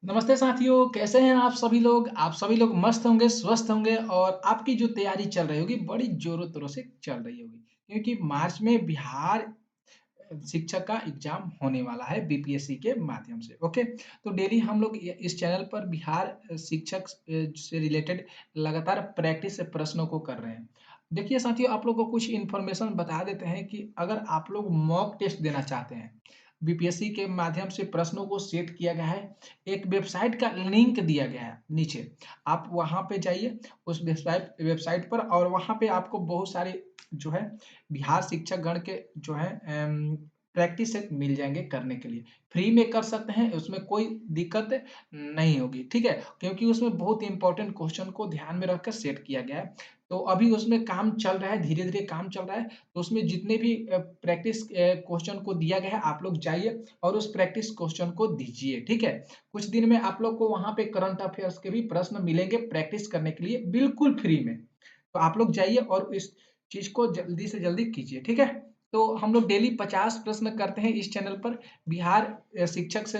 नमस्ते साथियों, कैसे हैं आप सभी लोग? आप सभी लोग मस्त होंगे, स्वस्थ होंगे और आपकी जो तैयारी चल रही होगी, बड़ी ज़ोरों-तोरों से चल रही होगी। क्योंकि मार्च में बिहार शिक्षक का एग्ज़ाम होने वाला है बीपीएससी के माध्यम से, ओके? तो डेली हम लोग इस चैनल पर बिहार शिक्षक से रिलेटेड लगातार प्रैक्टिस प्रश्नों को कर रहे हैं। देखिए साथियों, आप लोगों को कुछ इन्फॉर्मेशन बता देते हैं कि अगर आप लोग मॉक टेस्ट देना चाहते हैं, बीपीएससी के माध्यम से प्रश्नों को सेट किया गया है। एक वेबसाइट का लिंक दिया गया है नीचे। आप वहाँ पे जाइए उस वेबसाइट पर और वहाँ पे आपको बहुत सारे जो है बिहार शिक्षक गण के जो है प्रैक्टिस सेट मिल जाएँगे करने के लिए। फ्री में कर सकते हैं, उसमें कोई दिक्कत नहीं होगी, ठीक है? क्योंकि उसमें बहुत इम्पोर्टेंट क्वेश्चन को ध्यान में रखकर सेट किया गया है। तो अभी उसमें काम चल रहा है, धीरे-धीरे काम चल रहा है, तो उसमें जितने भी प्रैक्टिस क्वेश्चन को दिया गया है, आप लोग जाइए और उस प्रैक्टिस क्वेश्चन को दीजिए, ठीक है? कुछ दिन में आप लोग को वहाँ पे करंट अफेयर्स के भी प्रश्न मिलेंगे प्रैक्टिस करने के लिए बिल्कुल फ्री में। तो आप लोग जाइए और इस चीज़ को जल्दी से जल्दी कीजिए, ठीक है? तो हम लोग डेली 50 प्रश्न करते हैं इस चैनल पर बिहार शिक्षक से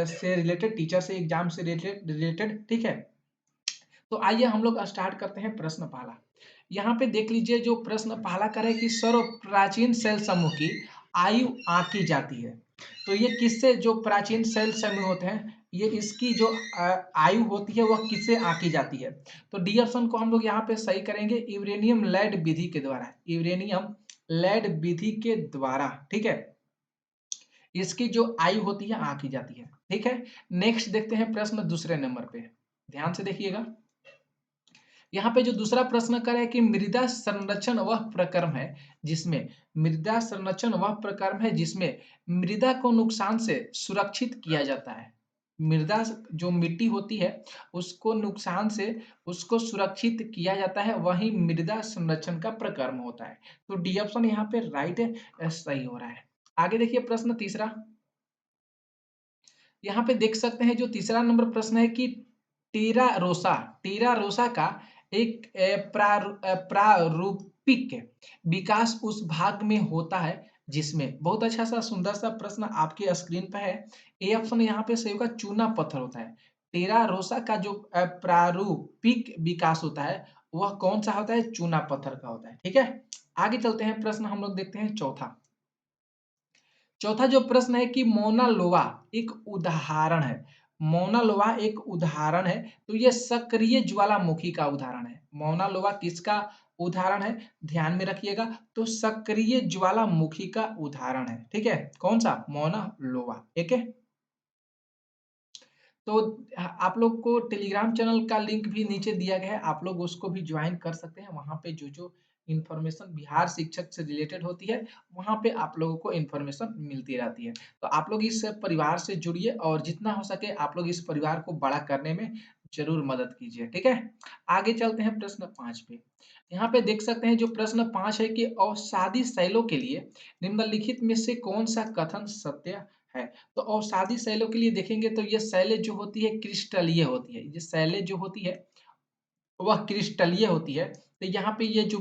से रिलेटेड, टीचर से एग्ज़ाम से रिलेटेड, ठीक है? तो आइए हम लोग स्टार्ट करते हैं प्रश्न पहला। यहाँ पे देख लीजिए जो प्रश्न पहला करे कि सर्व प्राचीन सेल समूह की आयु आँकी जाती है। तो ये किससे जो प्राचीन सेल समूह होते हैं, ये इसकी जो आयु होती है वह किससे आँकी जाती है? तो डी ऑप्शन को हम लोग यहाँ पे सही करेंगे यूरेनियम लेड विधि के द्वारा। यूरेनियम लेड विधि के द्वारा, ठीक है? इसकी जो आयु होती है आँकी जाती है, ठीक है? नेक्स्ट देखते हैं प्रश्न दूसरे नंबर पे। ध्यान से देखिएगा। यहाँ पे जो दूसरा प्रश्न कर है कि मृदा संरक्षण वह प्रक्रम है जिसमें मृदा संरक्षण वह प्रक्रम है जिसमें मृदा को नुकसान से सुरक्षित किया जाता है। मृदा जो मिट्टी होती है उसको नुकसान से उसको सुरक्षित किया जाता है, वही मृदा संरक्षण का प्रक्रम होता है। तो डी ऑप्शन यहाँ पे राइट सही हो रहा है। आगे देखिए प्रश्न तीसरा। यहाँ पे देख सकते हैं जो तीसरा नंबर प्रश्न है कि टीरा रोसा का एक प्रारूपिक विकास उस भाग में होता है जिसमें बहुत अच्छा सा सुंदर सा प्रश्न आपके स्क्रीन पे है। ए ऑप्शन यहाँ पे सही होगा, चूना पत्थर होता है। टेरा रोसा का जो प्रारूपिक विकास होता है वह कौन सा होता है? चूना पत्थर का होता है, ठीक है? आगे चलते हैं प्रश्न हम लोग देखते हैं चौथा। चौथा जो प्रश्न है कि मोना लोवा एक उदाहरण है। मोना लोवा एक उदाहरण है, तो ये सक्रिय ज्वालामुखी का उदाहरण है। मोना लोवा किसका उदाहरण है? ध्यान में रखिएगा, तो सक्रिय ज्वालामुखी का उदाहरण है, ठीक है? कौन-सा? मोना लोवा, ठीक है? तो आप लोग को टेलीग्राम चैनल का लिंक भी नीचे दिया गया है, आप लोग उसको भी जॉइन कर सकते हैं। वहाँ पे जो-जो इन्फॉर्मेशन बिहार शिक्षक से रिलेटेड होती है, वहाँ पे आप लोगों को इन्फॉर्मेशन मिलती रहती है। तो आप लोग इस परिवार से जुड़िए और जितना हो सके आप लोग इस परिवार को बड़ा करने में ज़रूर मदद कीजिए, ठीक है? आगे चलते हैं प्रश्न 5 पे। यहाँ पे देख सकते हैं जो प्रश्न 5 है कि अवसादी शैलों के लिए निम्नलिखित में से कौन-सा कथन सत्य है? तो अवसादी शैलों के लिए देखेंगे तो ये शैलें जो होती है क्रिस्टलीय होती है। ये शैलें जो होती है वह क्रिस्टलीय होती है। तो यहाँ पे ये जो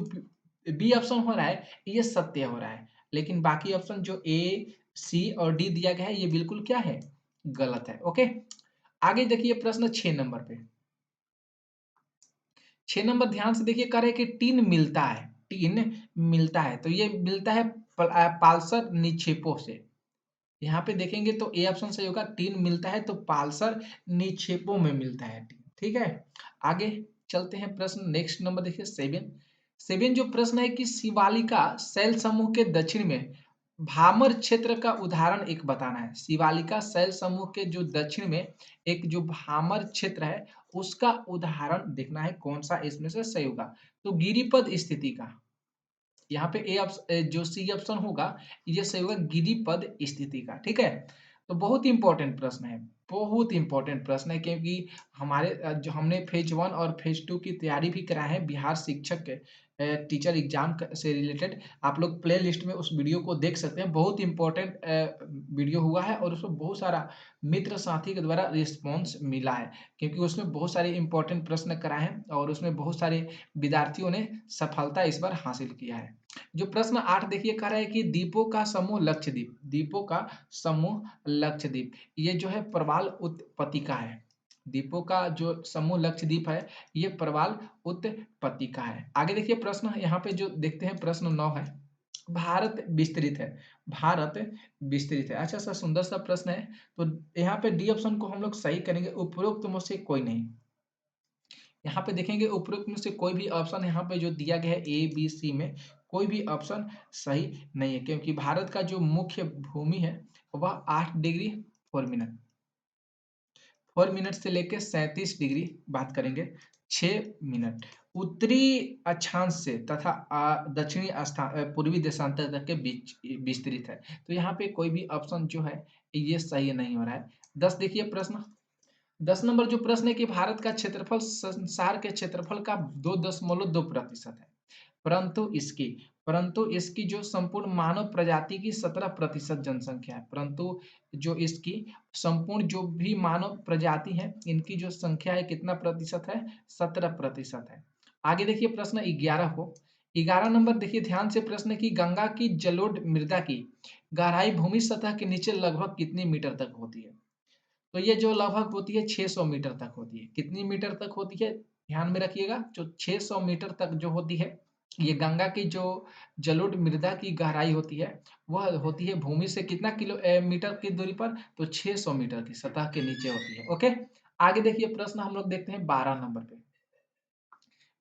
बी ऑप्शन हो रहा है ये सत्य हो रहा है। लेकिन बाकी ऑप्शन जो ए, सी और डी दिया गया है ये बिल्कुल क्या है? गलत है। ओके? आगे देखिए प्रश्न 6 नंबर पे। 6 नंबर ध्यान से देखिए कह रहे हैं कि टिन मिलता है, टिन मिलता है। तो ये मिलता है पाल्सर निक्षेपों से। यहाँ पे देखेंगे तो ए ऑप्शन सही होगा, टिन मिलता है तो पाल्सर निक्षेपों में मिलता है टिन, ठीक है? आगे चलते हैं प्रश्न नेक्स्ट नंबर देखिए 7। 7 जो प्रश्न है कि शिवालिका शैल समूह के दक्षिण में भामर क्षेत्र का उदाहरण एक बताना है। शिवालिका शैल समूह के जो दक्षिण में एक जो भामर क्षेत्र है, उसका उदाहरण देखना है कौन-सा इसमें से सही होगा। तो गिरिपद स्थिति का यहाँ पे जो सी ऑप्शन होगा, ये सही होगा गिरिपद स्थिति का, ठीक है? तो बहुत इम्पोर्टेंट प्रश्न है, बहुत इम्पोर्टेंट प्रश्न है क्योंकि हमारे जो हमने फेज़ 1 और फेज़ 2 की तैयारी भी कराए हैं बिहार शिक्षक के टीचर एग्ज़ाम क से रिलेटेड। आप लोग प्लेलिस्ट में उस वीडियो को देख सकते हैं, बहुत इम्पोर्टेंट वीडियो हुआ है और उसमें बहुत सारा मित्र साथी के द्वारा रिस्पॉन्स मिला है, क्योंकि उसमें बहुत सारे इम्पोर्टेंट प्रश्न कराए हैं और उसमें बहुत सारे विद्यार्थियों ने सफलता इस बार हासिल किया है। जो प्रश्न 8 देखिए कह रहा है कि द्वीपों का समूह लक्षद्वीप, द्वीपों का समूह लक्षद्वीप, ये जो है प्रवाल उत्पत्तिका है। द्वीपों का जो समूह लक्षद्वीप है, ये प्रवाल उत्पत्तिका है। आगे देखिए प्रश्न यहाँ पे जो देखते हैं प्रश्न 9 है, भारत विस्तृत है, भारत विस्तृत है। अच्छा सा सुंदर सा प्रश्न है, तो यहाँ पे डी ऑप्शन को हम लोग सही करेंगे, उपरोक्त में से कोई नहीं। यहाँ पे देखेंगे उपरोक्त में से कोई भी ऑप्शन यहाँ पे जो दिया गया है ए बी सी में कोई भी ऑप्शन सही नहीं है, क्योंकि भारत का जो मुख्य भूमि है वह 8 डिग्री 4 मिनट 4 मिनट से लेकर 37 डिग्री बात करेंगे 6 मिनट उत्तरी अक्षांश से तथा दक्षिणी पूर्वी देशांतर तक के बीच विस्तृत है। तो यहाँ पे कोई भी ऑप्शन जो है ये सही नहीं हो रहा है। 10 देखिए प्रश्न, 10 नंबर जो प्रश्न है कि भारत का क्षेत्रफल संसार के क्षेत्रफल का 2.2% है, परंतु इसकी परंतु इसकी जो संपूर्ण मानव प्रजाति की 17% जनसंख्या है, परंतु जो इसकी संपूर्ण जो भी मानव प्रजाति है इनकी जो संख्या है कितना प्रतिशत है, 17% है। आगे देखिए प्रश्न 11 को, 11 नंबर देखिए ध्यान से प्रश्न है कि गंगा की जलोढ़ मृदा की गहराई भूमि सतह के नीचे लगभग कितनी मीटर तक होती है। तो ये जो लगभग होती है 600 मीटर तक होती है। कितनी मीटर तक होती है? ध्यान में रखिएगा, जो 600 मीटर तक जो होती है, ये गंगा की जो जलोढ़ मृदा की गहराई होती है, वह होती है भूमि से कितना मीटर की दूरी पर? तो 600 मीटर की सतह के नीचे होती है। ओके? आगे देखिए प्रश्न हम लोग देखते हैं 12 नंबर पे।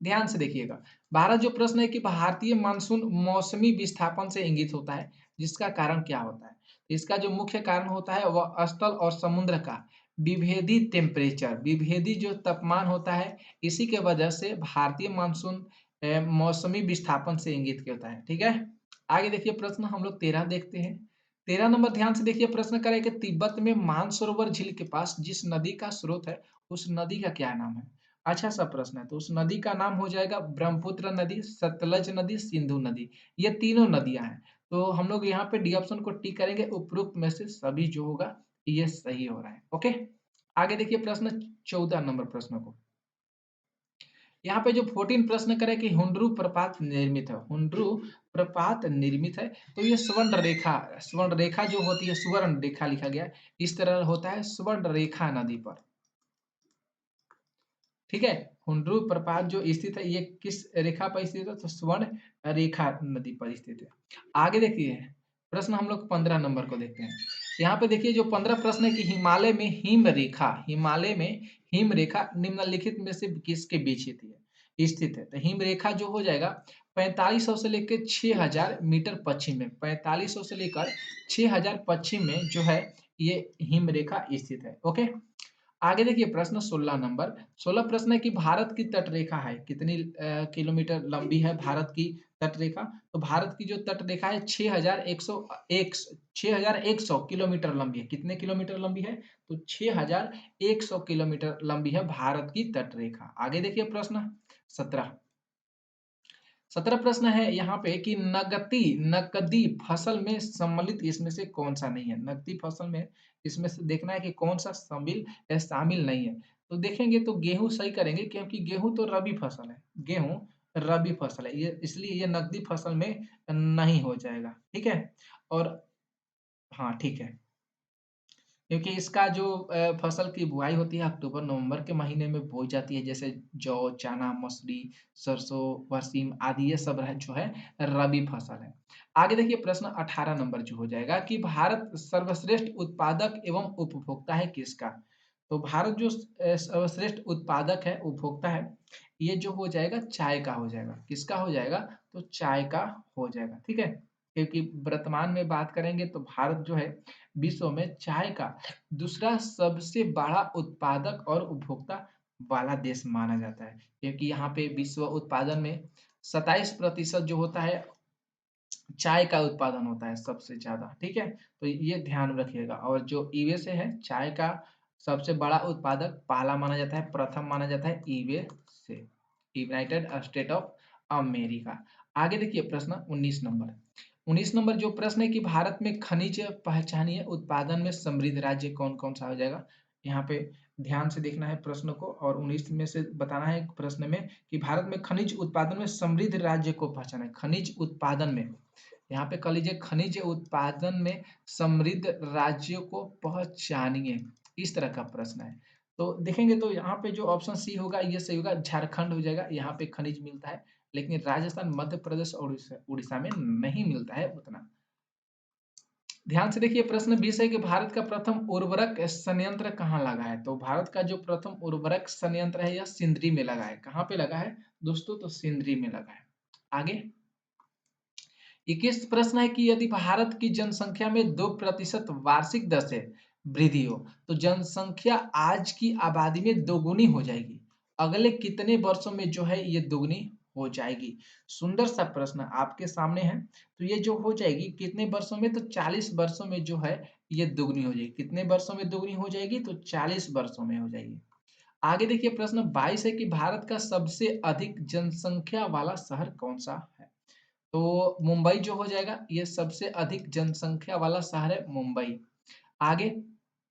ध्यान से देखिएगा। 12 जो प्रश्न है कि भारतीय मानसून मौसमी विस्थापन से इंगित होता है, जिसका कारण क्या होता है? इसका जो मुख्य कारण होता है वह स्थल और समुद्र का विभेदी टेम्परेचर, विभेदी जो तापमान होता है, इसी के वजह से भारतीय मानसून मौसमी विस्थापन से इंगित होता है। ठीक है? आगे देखिए प्रश्न हम लोग 13 देखते हैं। 13 नंबर ध्यान से देखिए प्रश्न करे कि तिब्बत में मानसरोवर झील के पास जिस नदी का स्रोत है, उस नदी का क्या नाम है? अच्छा सा प्रश्न है, तो उस नदी का नाम हो जाएगा ब्रह्मपुत्र नदी, सतलज नदी, सिंधु नदी। ये तीनों नदियां हैं। तो हम लोग यहाँ पे डी ऑप्शन को टिक करेंगे, उपरोक्त में से सभी जो होगा ये सही हो रहा है। ओके, आगे देखिए प्रश्न 14 नंबर प्रश्न को। यहाँ पे जो 14 प्रश्न करे कि हुंड्रू प्रपात निर्मित है, हुंड्रू प्रपात निर्मित है, तो ये स्वर्ण रेखा जो होती है, स्वर्ण रेखा लिखा गया है, इस तरह होता है स्वर्ण रेखा नदी पर। ठीक है, हुंड्रू प्रपात जो स्थित है ये किस रेखा पर स्थित है? तो स्वर्ण रेखा नदी पर स्थित है। आगे देखिए प्रश्न हम लोग 15 नंबर को देखते हैं। यहाँ पे देखिए जो 15 प्रश्न है कि हिमालय में हिम रेखा निम्नलिखित में से किसके बीच स्थित है? तो हिम रेखा जो हो जाएगा 4500 से लेकर 6000 मीटर पश्चिम में, 4500 से लेकर 6000 पश्चिम में जो है ये हिम रेखा स्थित है। ओके, आगे देखिए प्रश्न 16 नंबर। 16 प्रश्न है कि भारत की तटरेखा है कितनी किलोमीटर लंबी है भारत की तटरेखा? तो भारत की जो तटरेखा है 6100 किलोमीटर लंबी है। कितने किलोमीटर लंबी है? तो 6100 किलोमीटर लंबी है भारत की तटरेखा। आगे देखिए प्रश्न 17। 17 प्रश्न है यहाँ पे कि नकदी फसल में सम्मिलित इसमें से कौन सा नहीं है? नकदी फसल में इसमें से देखना है कि कौन सा शामिल नहीं है। तो देखेंगे तो गेहूं सही करेंगे, क्योंकि गेहूं तो रबी फसल है, गेहूं रबी फसल है, ये इसलिए ये नकदी फसल में नहीं हो जाएगा। ठीक है, और हाँ ठीक है, क्योंकि इसका जो फसल की बुआई होती है अक्टूबर नवंबर के महीने में बोई जाती है, जैसे जौ, चना, मसूरी, सरसों, बरसीम आदि ये सब जो है रबी फसल है। आगे देखिए प्रश्न 18 नंबर जो हो जाएगा कि भारत सर्वश्रेष्ठ उत्पादक एवं उपभोक्ता है किसका? तो भारत जो सर्वश्रेष्ठ उत्पादक है, उपभोक्ता है, ये जो हो जाएगा चाय का हो जाएगा। किसका हो जाएगा? तो चाय का हो जाएगा। ठीक है, क्योंकि वर्तमान में बात करेंगे तो भारत जो है विश्व में चाय का दूसरा सबसे बड़ा उत्पादक और उपभोक्ता वाला देश माना जाता है, क्योंकि यहाँ पे विश्व उत्पादन में 27% जो होता है चाय का उत्पादन होता है सबसे ज्यादा। ठीक है, तो ये ध्यान रखिएगा। और जो यूएसए है चाय का सबसे बड़ा उत्पादक पहला माना जाता है, प्रथम माना जाता है USA, United state of America. आगे देखिए प्रश्न 19 नंबर। 19 नंबर जो प्रश्न है कि भारत में खनिज पहचानिए उत्पादन में समृद्ध राज्य कौन कौन सा हो जाएगा? यहाँ पे ध्यान से देखना है प्रश्न को, और 19 में से बताना है प्रश्न में कि भारत में खनिज उत्पादन में समृद्ध राज्य को पहचाने। खनिज उत्पादन में, यहाँ पे कह लीजिए खनिज उत्पादन में समृद्ध राज्यों को पहचानिए, इस तरह का प्रश्न है। तो देखेंगे तो यहाँ पे जो ऑप्शन सी होगा ये सही होगा, झारखंड हो जाएगा। यहाँ पे खनिज मिलता है, लेकिन राजस्थान, मध्य प्रदेश और उड़ीसा उड़ीसा में नहीं मिलता है उतना। ध्यान से देखिए प्रश्न 20 है कि भारत का प्रथम उर्वरक संयंत्र कहाँ लगा है। तो भारत का जो प्रथम उर्वरक संयंत्र है यह सिंदरी में लगा है। कहाँ पे लगा है दोस्तों? तो सिंदरी में लगा है। आगे 21 प्रश्न है कि यदि भारत की जनसंख्या में 2% वार्षिक दर से वृद्धि हो तो जनसंख्या आज की आबादी में दोगुनी हो जाएगी। अगले कितने वर्षों में जो है ये दोगुनी हो जाएगी? सुंदर सा प्रश्न आपके सामने है। तो ये जो हो जाएगी कितने वर्षों में? तो 40 वर्षों में जो है ये दोगुनी हो जाएगी। कितने वर्षों में दोगुनी हो जाएगी? तो 40 वर्षों में हो जाएगी। आगे देखिए प्रश्न 22 है कि भारत का सबसे अधिक जनसंख्या वाला शहर कौन सा है। तो मुंबई जो हो जाएगा, ये सबसे अधिक जनसंख्या वाला शहर है मुंबई। आगे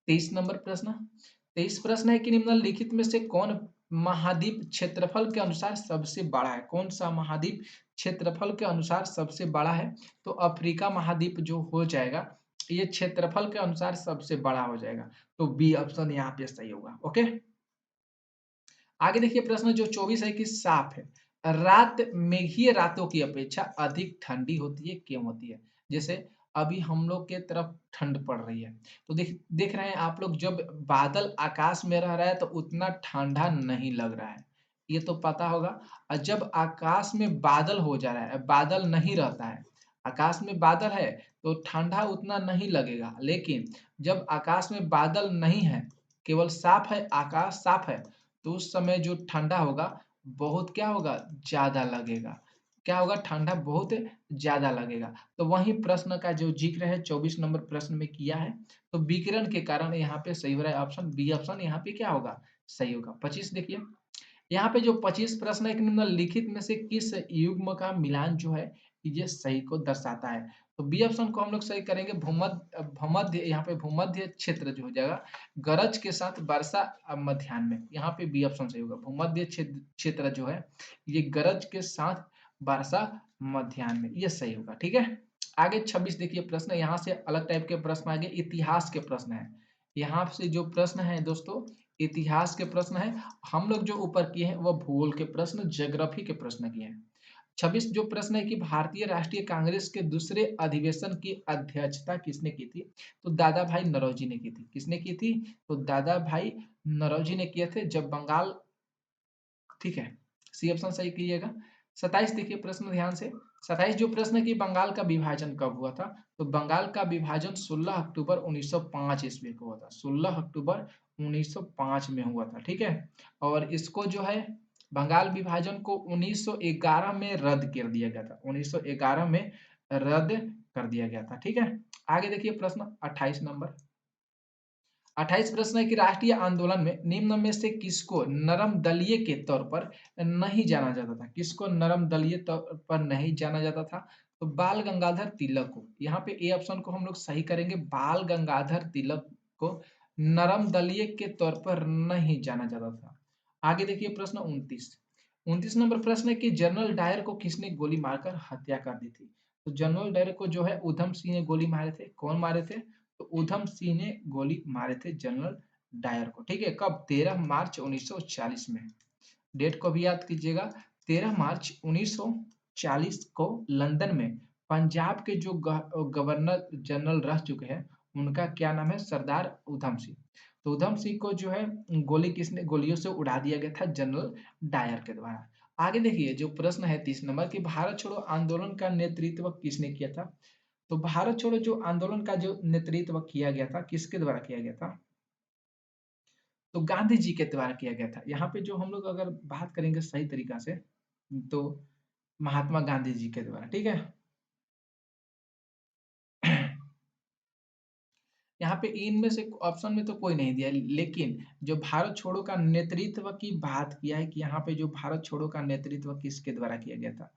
23 नंबर प्रश्न, 23 प्रश्न है कि निम्नलिखित में से कौन महाद्वीप क्षेत्रफल के अनुसार सबसे बड़ा है? कौन सा महाद्वीप क्षेत्रफल के अनुसार सबसे बड़ा है? तो अफ्रीका महाद्वीप जो हो जाएगा ये क्षेत्रफल के अनुसार सबसे बड़ा हो जाएगा। तो बी ऑप्शन यहाँ पे सही होगा। ओके, आगे देखिए प्रश्न जो 24 है कि साफ है, रात मेघीय रातों की अपेक्षा अधिक ठंडी होती है, क्यों होती है? जैसे अभी हम लोग के तरफ ठंड पड़ रही है, तो देख देख रहे हैं आप लोग, जब बादल आकाश में रह रहा है तो उतना ठंडा नहीं लग रहा है, ये तो पता होगा। और जब आकाश में बादल हो जा रहा है, बादल नहीं रहता है, आकाश में बादल है तो ठंडा उतना नहीं लगेगा, लेकिन जब आकाश में बादल नहीं है, केवल साफ है, आकाश साफ है, तो उस समय जो ठंडा होगा बहुत क्या होगा? ज़्यादा लगेगा। क्या होगा? ठंडा बहुत ज़्यादा लगेगा। तो वहीं प्रश्न का जो ज़िक्र है 24 नंबर प्रश्न में किया है। तो विकिरण के कारण यहाँ पे सही हो रहा है ऑप्शन बी ऑप्शन यहाँ पे क्या होगा? सही होगा। 25 देखिए, यहाँ पे जो 25 प्रश्न है कि निम्नलिखित में से किस युग्म का मिलान जो है ये सही को दर्शाता है? तो बी ऑप्शन को हम लोग सही करेंगे। भूमध्य, यहाँ पे भूमध्य क्षेत्र जो हो जाएगा गरज के साथ वर्षा मध्याह्न में, यहाँ पे बी ऑप्शन सही होगा। भूमध्य क्षेत्र जो है ये गरज के साथ वर्षा मध्याह्न में, ये सही होगा। ठीक है, आगे 26 देखिए प्रश्न, यहाँ से अलग टाइप के प्रश्न आगे इतिहास के प्रश्न है। यहाँ से जो प्रश्न है दोस्तों इतिहास के प्रश्न है। हम लोग जो ऊपर किए हैं वो भूगोल के प्रश्न, ज्योग्राफी के प्रश्न किए हैं। 26 जो प्रश्न है कि भारतीय राष्ट्रीय कांग्रेस के दूसरे अधिवेशन की अध्यक्षता किसने की थी? तो दादा भाई नौरोजी ने की थी। किसने की थी? तो दादा भाई नौरोजी ने किए थे, जब बंगाल, ठीक है, सी ऑप्शन सही कीजिएगा। 27 देखिए प्रश्न ध्यान से, 27 जो प्रश्न है कि बंगाल का विभाजन कब हुआ था? तो बंगाल का विभाजन 16 अक्टूबर 1905 ईस्वी को हुआ था। 16 अक्टूबर 1905 में हुआ था। ठीक है, और इसको जो है बंगाल विभाजन को 1911 में रद्द कर दिया गया था। 1911 में रद्द कर दिया गया था। ठीक है, आगे देखिए प्रश्न 28 नंबर, 28 प्रश्न है कि राष्ट्रीय आंदोलन में निम्न में से किसको नरम दलीय के तौर पर नहीं जाना जाता था? किसको नरम दलीय तौर पर नहीं जाना जाता था? तो बाल गंगाधर तिलक को। यहाँ पे ए ऑप्शन को हम लोग सही करेंगे, बाल गंगाधर तिलक को नरम दलीय के तौर पर नहीं जाना जाता था। आगे देखिए प्रश्न 29, 29 नंबर प्रश्न है कि जनरल डायर को किसने गोली मारकर हत्या कर दी थी? तो जनरल डायर को जो है उधम सिंह ने गोली मारे थे। कौन मारे थे? तो उधम सिंह ने गोली मारे थे जनरल डायर को। ठीक है, कब? 13 मार्च 1940 में। डेट को भी याद कीजिएगा, 13 मार्च 1940 को लंदन में पंजाब के जो गवर्नर जनरल रह चुके हैं उनका क्या नाम है? सरदार उधम सिंह। तो उधम सिंह को जो है गोलियों से उड़ा दिया गया था जनरल डायर के द्वारा। आगे देखिए जो प्रश्न है 30 नंबर कि भारत छोड़ो आंदोलन का नेतृत्व किसने किया था? तो भारत छोड़ो जो आंदोलन का जो नेतृत्व किया गया था किसके द्वारा किया गया था? तो गांधी जी के द्वारा किया गया था। यहाँ पे जो हम लोग अगर बात करेंगे सही तरीका से तो महात्मा गांधी जी के द्वारा। ठीक है, यहाँ पे इनमें से ऑप्शन में तो कोई नहीं दिया, लेकिन जो भारत छोड़ो का नेतृत्व की बात किया है कि यहाँ पे जो भारत छोड़ो का नेतृत्व किसके द्वारा किया गया था?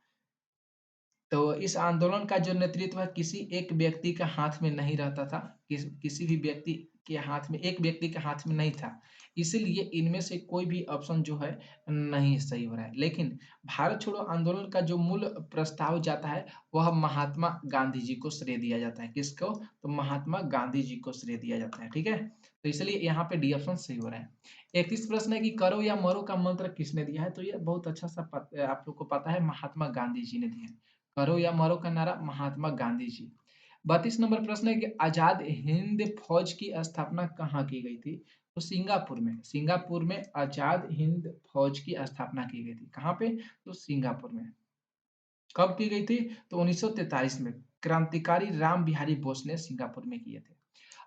तो इस आंदोलन का जो नेतृत्व है किसी एक व्यक्ति का हाथ में नहीं रहता था, किसी भी व्यक्ति के हाथ में, एक व्यक्ति के हाथ में नहीं था। इसीलिए इनमें से कोई भी ऑप्शन जो है नहीं सही हो रहा है। लेकिन भारत छोड़ो आंदोलन का जो मूल प्रस्ताव जाता है वह महात्मा गांधी जी को श्रेय दिया जाता है। किसको? तो महात्मा गांधी जी को श्रेय दिया जाता है। ठीक है? तो इसलिए यहाँ पे डी ऑप्शन सही हो रहा है। 31 प्रश्न है कि करो या मरो का मंत्र किसने दिया है? तो ये बहुत अच्छा सा आप लोग को पता है, महात्मा गांधी जी ने दिया है। करो या मरो का नारा महात्मा गांधी जी। 32 नंबर प्रश्न है कि आजाद हिंद फौज की स्थापना कहाँ की गई थी? तो सिंगापुर में। सिंगापुर में आजाद हिंद फौज की स्थापना की गई थी। कहाँ पे? तो सिंगापुर में। कब की गई थी? तो 1943 में। क्रांतिकारी राम बिहारी बोस ने सिंगापुर में किए थे।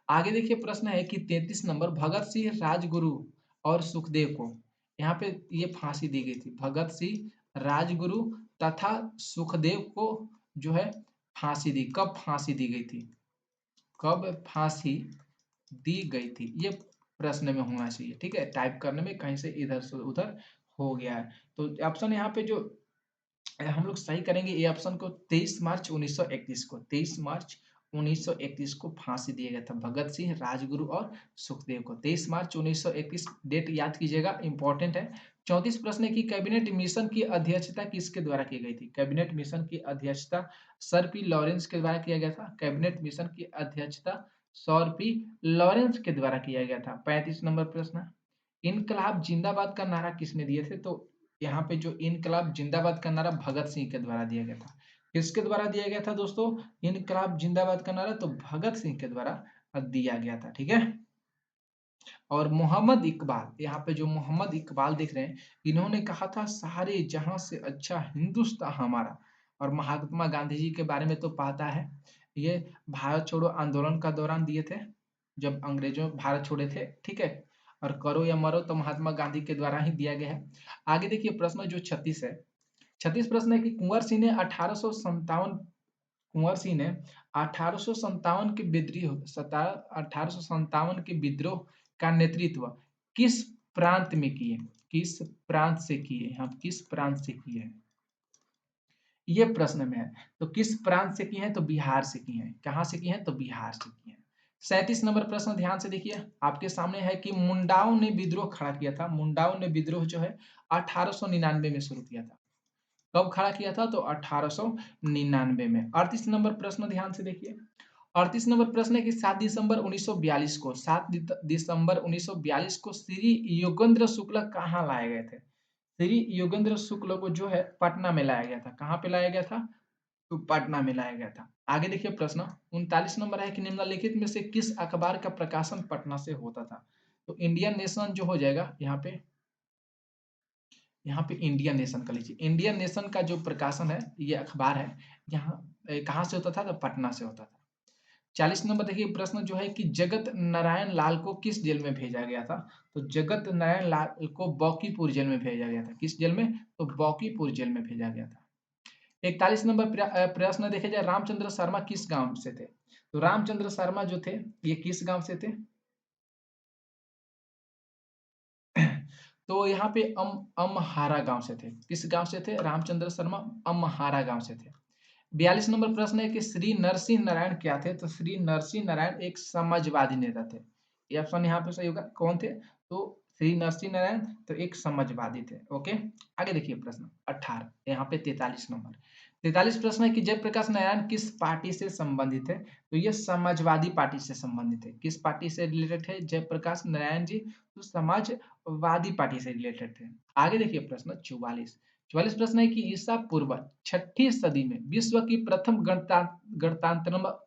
आगे देखिए प्रश्न है कि 33 नंबर, भगत सिंह, राजगुरु और सुखदेव को यहाँ पे ये फांसी दी गई थी। भगत सिंह, राजगुरु तथा सुखदेव को जो है फांसी दी। कब फांसी दी गई थी? कब फांसी दी गई थी? ये प्रश्न में होना चाहिए। ठीक है, टाइप करने में कहीं से इधर से उधर हो गया है। तो ऑप्शन यहाँ पे जो हम लोग सही करेंगे ए ऑप्शन को। 23 मार्च 1931 को, 23 मार्च 1931 को फांसी दिया गया था भगत सिंह, राजगुरु और सुखदेव को। 23 मार्च 1931 डेट याद कीजिएगा, इंपॉर्टेंट है। 34 प्रश्न है कि कैबिनेट मिशन की अध्यक्षता किसके द्वारा की गई थी? कैबिनेट मिशन की अध्यक्षता सर पी लॉरेंस के द्वारा किया गया था। कैबिनेट मिशन की अध्यक्षता सर पी लॉरेंस के द्वारा किया गया था। 35 नंबर प्रश्न, इनकलाब जिंदाबाद का नारा किसने दिए थे? तो यहाँ पे जो इनकलाब जिंदाबाद का नारा भगत सिंह के द्वारा दिया गया था। किसके द्वारा दिया गया था दोस्तों? इनकलाब जिंदाबाद का नारा तो भगत सिंह के द्वारा दिया गया था। ठीक है? और मोहम्मद इकबाल, यहाँ पे जो मोहम्मद इकबाल दिख रहे हैं, इन्होंने कहा था सारे जहां से अच्छा हिंदुस्तान हमारा। और महात्मा गांधी जी के बारे में तो पता है, ये भारत छोड़ो आंदोलन का दौरान दिए थे, जब अंग्रेजों भारत छोड़े थे। ठीक है? और करो या मरो तो महात्मा गांधी के द्वारा ही दिया गया है। आगे देखिए प्रश्न जो 36 है। 36 प्रश्न है कि कुंवर सिंह ने 1857 के विद्रोह का नेतृत्व किस प्रांत में किए? किस प्रांत से किए? हम किस प्रांत से किए हैं? ये प्रश्न में है। तो किस प्रांत से किए हैं? तो बिहार से किए हैं। कहाँ से किए हैं? तो बिहार से किए हैं। 37 नंबर प्रश्न ध्यान से देखिए, आपके सामने है कि मुंडाओं ने विद्रोह खड़ा किया था। मुंडाओं ने विद्रोह जो है 1899 में शुरू किया था। कब खड़ा किया था? तो 1899 में। 38 नंबर प्रश्न ध्यान से देखिए। 38 नंबर प्रश्न है कि 7 दिसंबर 1942 को, 7 दिसंबर 1942 को श्री योगेंद्र शुक्ल कहाँ लाए गए थे? श्री योगेंद्र शुक्ल को जो है पटना में लाया गया था। कहाँ पे लाया गया था? तो पटना में लाया गया था। आगे देखिए प्रश्न 39 नंबर है कि निम्नलिखित में से किस अखबार का प्रकाशन पटना से होता था? तो इंडियन नेशन जो हो जाएगा यहाँ पे इंडियन नेशन का लीजिए। इंडियन नेशन का जो प्रकाशन है, ये अखबार है, यहाँ कहाँ से होता था? तो पटना से होता था। 40 नंबर देखिए प्रश्न जो है कि जगत नारायण लाल को किस जेल में भेजा गया था? तो जगत नारायण लाल को बौकीपुर जेल में भेजा गया था। किस जेल में? तो बौकीपुर जेल में भेजा गया था। 41 नंबर प्रश्न देखे जाए, रामचंद्र शर्मा किस गांव से थे? तो रामचंद्र शर्मा जो थे, ये किस गांव से थे? तो यहाँ पे अमहारा गांव से थे। किस गांव से थे? रामचंद्र शर्मा अमहारा गांव से थे। 42 नंबर प्रश्न है कि श्री नरसिंह नारायण क्या थे? तो श्री नरसिंह नारायण एक समाजवादी नेता थे। ये ऑप्शन यहाँ पे सही होगा। कौन थे? तो श्री नरसिंह नारायण तो एक समाजवादी थे। ओके, आगे देखिए प्रश्न 18, यहाँ पे 43 नंबर। 43 प्रश्न है कि जयप्रकाश नारायण किस पार्टी से संबंधित है? तो ये समाजवादी पार्टी से संबंधित है। किस पार्टी से रिलेटेड है जयप्रकाश नारायण जी? तो समाजवादी पार्टी से रिलेटेड थे। आगे देखिए प्रश्न 44। 44 प्रश्न है कि ईसा पूर्व 6ठी सदी में विश्व की प्रथम गणतंत्रात्मक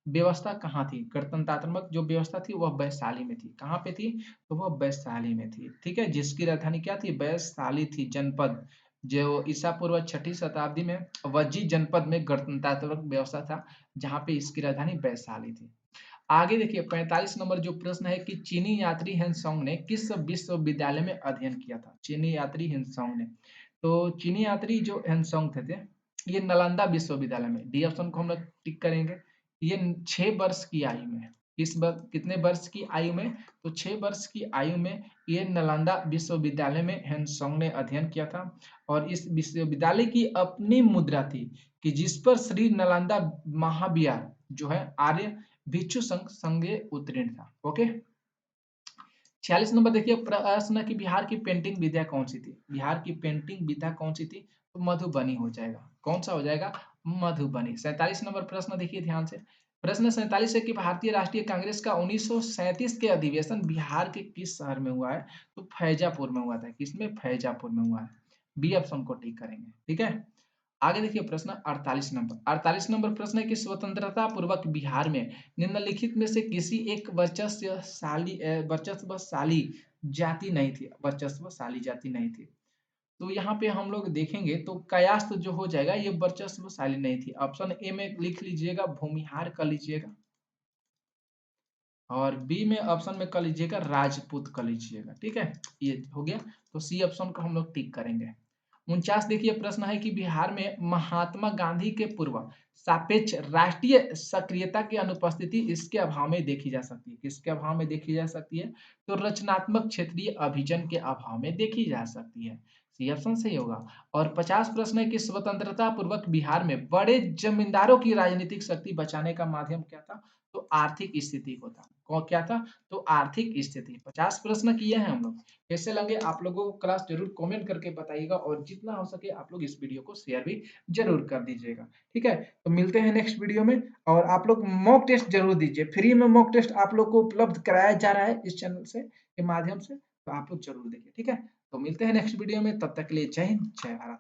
व्यवस्था कहाँ थी? गणतंत्रात्मक जो व्यवस्था थी वह वैशाली में थी। कहाँ पे थी? तो वह वैशाली में थी। ठीक है, जिसकी राजधानी क्या थी? वैशाली थी जनपद। जो ईसा पूर्व 6ठी शताब्दी में वज्जी जनपद में गणतंत्रात्मक व्यवस्था था, जहाँ पे इसकी राजधानी वैशाली थी। आगे देखिए 45 नंबर जो प्रश्न है कि चीनी यात्री हेनसोंग ने किस विश्वविद्यालय में अध्ययन किया था? चीनी यात्री हेनसोंग ने, तो चीनी यात्री जो हेनसोंग थे ये नालंदा विश्वविद्यालय में। डी ऑप्शन को हम लोग टिक करेंगे। ये 6 वर्ष की आयु में कितने वर्ष की आयु में? तो 6 वर्ष की आयु में ये नालंदा विश्वविद्यालय में ह्वेनसांग ने अध्ययन किया था और इस विश्वविद्यालय की अपनी मुद्रा थी कि जिस पर श्री नालंदा महाविहार जो है आर्य भिक्षु संघ संघे उत्तीर्ण था। ओके। 46 नंबर देखिए प्रश्न कि बिहार की पेंटिंग विद्या कौन सी थी? बिहार की पेंटिंग विद्या कौन सी थी? तो मधुबनी हो जाएगा। कौन सा हो जाएगा? मधुबनी। 47 नंबर प्रश्न देखिए ध्यान से। प्रश्न 47 है कि भारतीय राष्ट्रीय कांग्रेस का 1937 के अधिवेशन बिहार के किस शहर में हुआ है? तो फैजापुर में हुआ था। किसमें? फैजापुर में हुआ है। बी ऑप्शन को टिक करेंगे। ठीक है। आगे देखिए प्रश्न 48 नंबर। 48 नंबर प्रश्न है कि स्वतंत्रता पूर्वक बिहार में निम्नलिखित में से किसी एक वर्चस्वशाली जाति नहीं थी। वर्चस्वशाली जाति नहीं थी। तो यहाँ पे हम लोग देखेंगे तो कायस्थ जो हो जाएगा ये वर्चस्वशाली नहीं थी। ऑप्शन ए में लिख लीजिएगा भूमिहार कर लीजिएगा और बी में ऑप्शन में कर लीजिएगा राजपूत कर लीजिएगा। ठीक है, ये हो गया। तो सी ऑप्शन को हम लोग टिक करेंगे। 49 देखिए प्रश्न है कि बिहार में महात्मा गांधी के पूर्व सापेक्ष राष्ट्रीय सक्रियता की अनुपस्थिति इसके अभाव में देखी जा सकती है। किसके अभाव में देखी जा सकती है? तो रचनात्मक क्षेत्रीय अभिजन के अभाव में देखी जा सकती है। सी ऑप्शन सही होगा। और 50 प्रश्न है कि स्वतंत्रता पूर्वक बिहार में बड़े जमींदारों की राजनीतिक शक्ति बचाने का माध्यम क्या था? तो आर्थिक स्थिति को था। क्या था? तो आर्थिक स्थिति। 50 प्रश्न किए हैं हम लोग। कैसे लगे आप लोगों को क्लास जरूर कमेंट करके बताइएगा और जितना हो सके आप लोग इस वीडियो को शेयर भी जरूर कर दीजिएगा। ठीक है, तो मिलते हैं नेक्स्ट वीडियो में। और आप लोग मॉक टेस्ट जरूर दीजिए। फ्री में मॉक टेस्ट आप लोग को उपलब्ध कराया जा रहा है इस चैनल से के माध्यम से, तो आप लोग जरूर देखिए। ठीक है, तो मिलते हैं नेक्स्ट वीडियो में। तब तक के लिए जय हिंद, जय भारत।